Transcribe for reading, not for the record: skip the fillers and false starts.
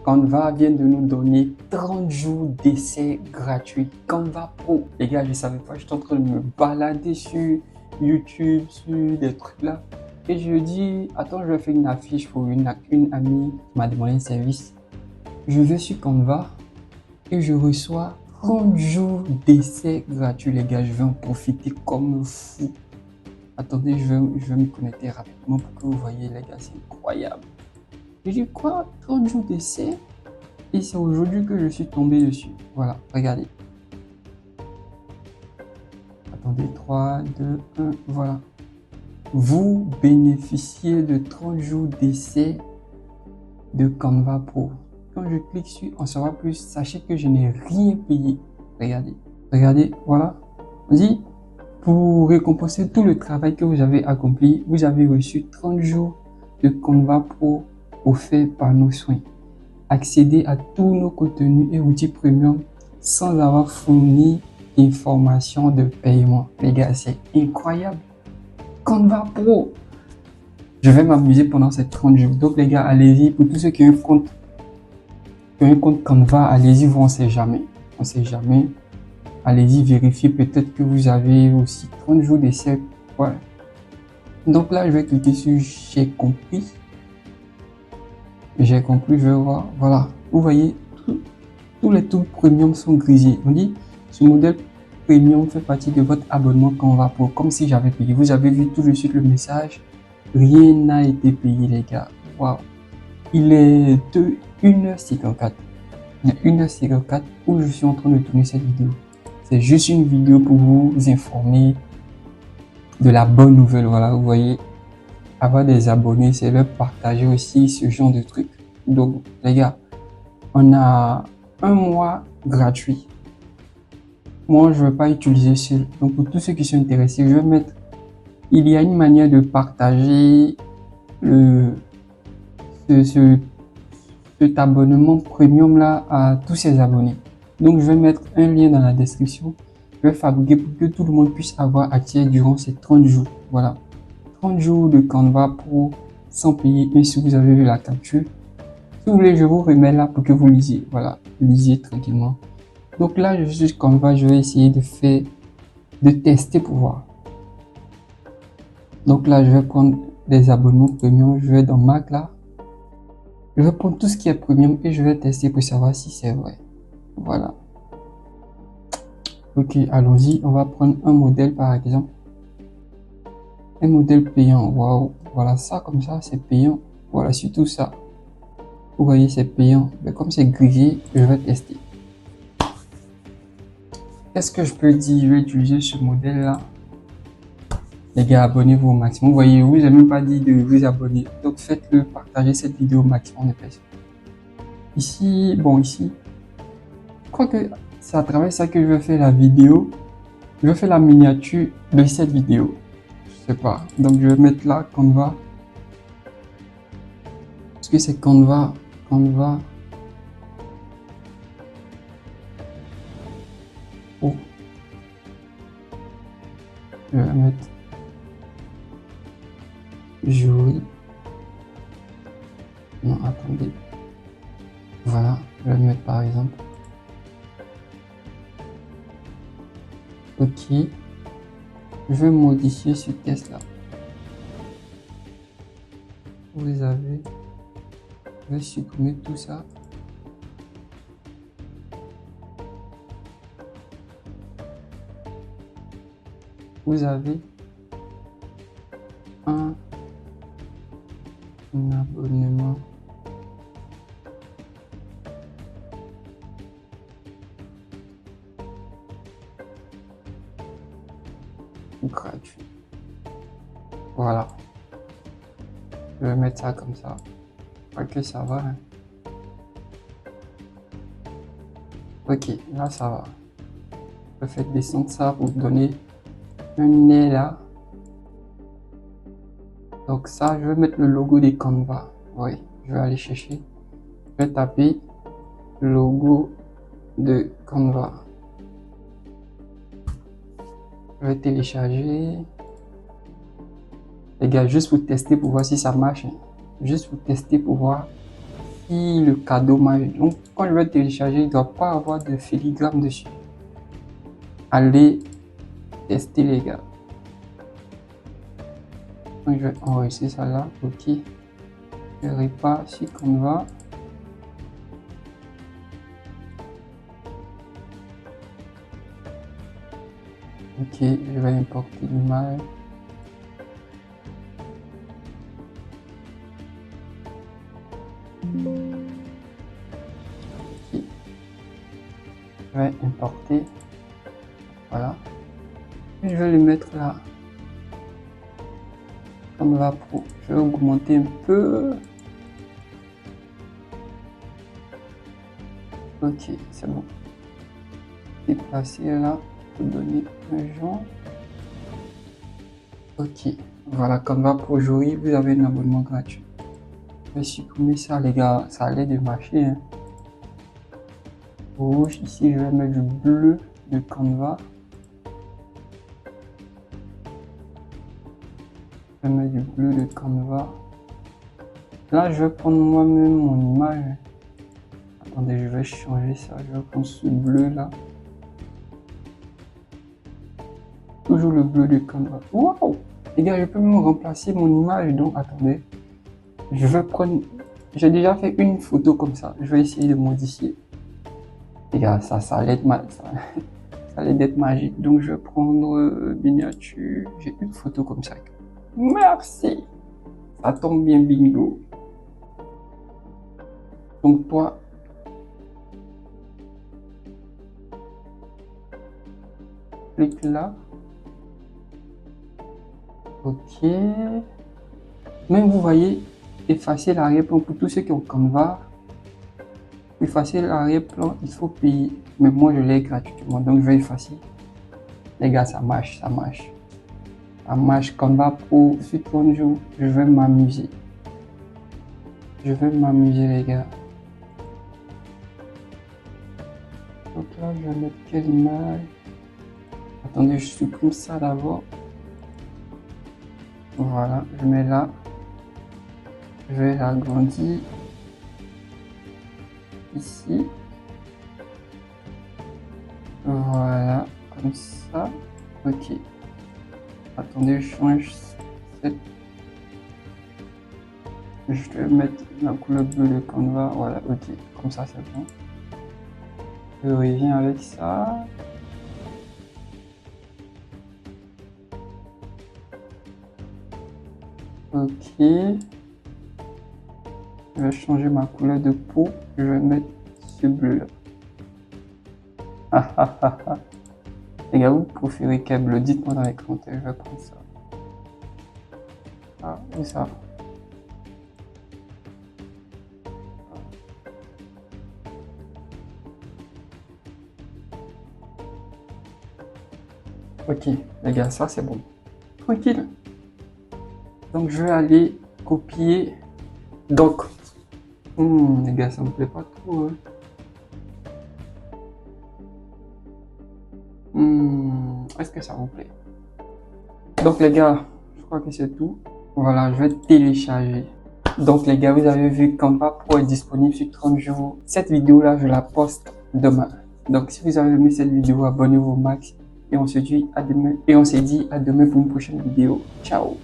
Canva vient de nous donner 30 jours d'essai gratuit. Canva Pro. Les gars, je savais pas, j'étais en train de me balader sur YouTube, sur des trucs là. Et je dis, attends, je vais faire une affiche pour une amie qui m'a demandé un service. Je vais sur Canva et je reçois 30 jours d'essai gratuit, les gars. Je vais en profiter comme fou. Attendez, je vais me connecter rapidement pour que vous voyez, les gars, c'est incroyable. Je dis quoi? 30 jours d'essai? Et c'est aujourd'hui que je suis tombé dessus. Voilà, regardez. Attendez, 3, 2, 1, voilà. Vous bénéficiez de 30 jours d'essai de Canva Pro. Quand je clique sur en savoir plus, sachez que je n'ai rien payé. Regardez, regardez, voilà. Vas-y. Pour récompenser tout le travail que vous avez accompli, vous avez reçu 30 jours de Canva Pro offerts par nos soins. Accédez à tous nos contenus et outils premium sans avoir fourni d'informations de paiement. Les gars, c'est incroyable. Canva Pro. Je vais m'amuser pendant ces 30 jours. Donc les gars, allez-y. Pour tous ceux qui ont un compte Canva, allez-y, on ne sait jamais. On ne sait jamais. Allez-y, vérifiez. Peut-être que vous avez aussi 30 jours d'essai. Voilà. Donc là, je vais cliquer sur j'ai compris. J'ai compris, je vais voir. Voilà. Vous voyez, tous les tools premium sont grisés. On dit, ce modèle premium fait partie de votre abonnement Canva Pro. Comme si j'avais payé. Vous avez vu tout de suite le message. Rien n'a été payé, les gars. Waouh. Il est 1h54. Il est 1h54 où je suis en train de tourner cette vidéo. C'est juste une vidéo pour vous informer de la bonne nouvelle. Voilà, vous voyez, avoir des abonnés, c'est leur partager aussi ce genre de trucs. Donc, les gars, on a un mois gratuit. Moi, je ne vais pas utiliser seul. Donc, pour tous ceux qui sont intéressés, je vais mettre. Il y a une manière de partager cet abonnement premium là à tous ses abonnés. Donc, je vais mettre un lien dans la description. Je vais fabriquer pour que tout le monde puisse avoir accès durant ces 30 jours. Voilà. 30 jours de Canva Pro sans payer. Mais si vous avez vu la capture, si vous voulez, je vous remets là pour que vous lisiez. Voilà. Lisiez tranquillement. Donc là, je suis sur Canva. Je vais essayer de tester pour voir. Donc là, je vais prendre des abonnements premium. Je vais dans Mac là. Je vais prendre tout ce qui est premium et je vais tester pour savoir si c'est vrai. Voilà. Ok, allons-y. On va prendre un modèle par exemple. Un modèle payant. Waouh. Voilà ça comme ça, c'est payant. Voilà, surtout ça. Vous voyez, c'est payant. Mais comme c'est grisé, je vais tester. Qu'est-ce que je peux dire? Je vais utiliser ce modèle là. Les gars, abonnez-vous au maximum. Vous voyez, je vous ai même pas dit de vous abonner. Donc faites-le, partagez cette vidéo au maximum de personnes. Ici, bon, ici. Je crois que c'est à travers ça que je vais faire la vidéo. Je vais faire la miniature de cette vidéo. Je sais pas. Donc je vais mettre là Canva. Parce que c'est Canva. Canva. Oh. Je vais mettre jouer. Non, attendez. Voilà. Je vais mettre par exemple. Ok, je vais modifier ce test là. Vous avez, je vais supprimer tout ça. Vous avez un abonnement gratuit. Voilà. Je vais mettre ça comme ça. Ok, ça va. Hein. Ok, là ça va. Je vais faire descendre ça pour donner un nez là. Donc ça, je vais mettre le logo des Canva. Oui, je vais aller chercher. Je vais taper logo de Canva. Je vais télécharger. Les gars, juste pour tester pour voir si ça marche. Juste pour tester pour voir ici le cadeau magique. Donc, quand je vais télécharger, il ne doit pas avoir de filigrane dessus. Allez tester, les gars. Donc, je vais enregistrer ça là. Ok. Je répare sur Canva. Ok, je vais importer l'image. Ok. Je vais importer. Voilà. Et je vais le mettre là. Canva Pro. Je vais augmenter un peu. Ok, c'est bon. Déplacer là. Donner un genre. Ok, voilà, Canva Pro Jory, vous avez un abonnement gratuit. Je vais supprimer ça, les gars, ça allait de marcher. Hein. Rouge, ici je vais mettre du bleu de Canva. Je vais mettre du bleu de Canva. Là, je vais prendre moi-même mon image. Attendez, je vais changer ça. Je vais prendre ce bleu là. Toujours le bleu de Canva. Waouh! Les gars, je peux même remplacer mon image. Donc, attendez. Je vais prendre. J'ai déjà fait une photo comme ça. Je vais essayer de modifier. Les gars, ça allait être mal. Ça allait être magique. Donc, je vais prendre miniature. J'ai une photo comme ça. Merci! Ça tombe bien, bingo. Donc, toi. Clique là. Ok. Même vous voyez, effacer l'arrière-plan pour tous ceux qui ont Canva. Effacer l'arrière-plan, il faut payer. Mais moi, je l'ai gratuitement, donc je vais effacer. Les gars, ça marche, ça marche. Ça marche. Canva Pro, sur 30 jours, je vais m'amuser. Je vais m'amuser, les gars. Donc là, je vais mettre quelle image? Attendez, je supprime ça d'abord. Voilà, je mets là. Je vais l'agrandir. Ici. Voilà, comme ça. Ok. Attendez, je change cette. Je vais mettre la couleur bleue de Canva. Voilà, ok. Comme ça, c'est bon. Je reviens avec ça. Ok. Je vais changer ma couleur de peau. Je vais mettre ce bleu là. Les gars, vous préférez quel bleu? Dites-moi dans les commentaires. Je vais prendre ça. Ah, où ça? Ok, les gars, ça c'est bon. Tranquille. Donc je vais aller copier. Donc, les gars, ça me plaît pas trop. Est-ce que ça vous plaît? Donc les gars, je crois que c'est tout. Voilà, je vais télécharger. Donc les gars, vous avez vu Canva Pro est disponible sur 30 jours. Cette vidéo là, je la poste demain. Donc si vous avez aimé cette vidéo, abonnez-vous au max. Et on se dit à demain. Et on se dit à demain pour une prochaine vidéo. Ciao.